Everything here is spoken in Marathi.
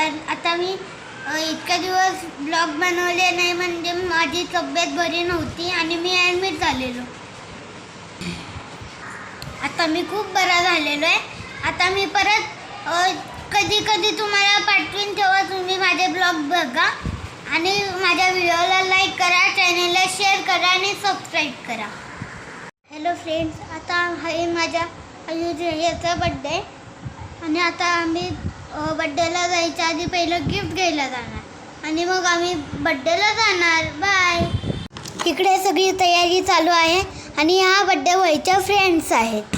आता मी इतके दिवस ब्लॉग बनवले नाही म्हणजे माझी तब्येत बरी नव्हती आणि मी ॲडमिट झालेलो. आता मी खूप बरा झालेलो आहे. आता मी परत कधी कधी तुम्हाला पाठवीन तेव्हा तुम्ही माझे ब्लॉग बघा आणि माझ्या व्हिडिओला लाईक करा, चॅनलला शेअर करा आणि सबस्क्राईब करा. हॅलो फ्रेंड्स, आता आहे माझ्या याचा बड्डे आणि आता आम्ही बड्डेला जायच्या आधी पहिलं गिफ्ट घ्यायला जाणार आणि मग आम्ही बड्डेला जाणार. बाय. इकडे सगळी तयारी चालू आहे आणि ह्या बड्डे बॉयच्या फ्रेंड्स आहेत.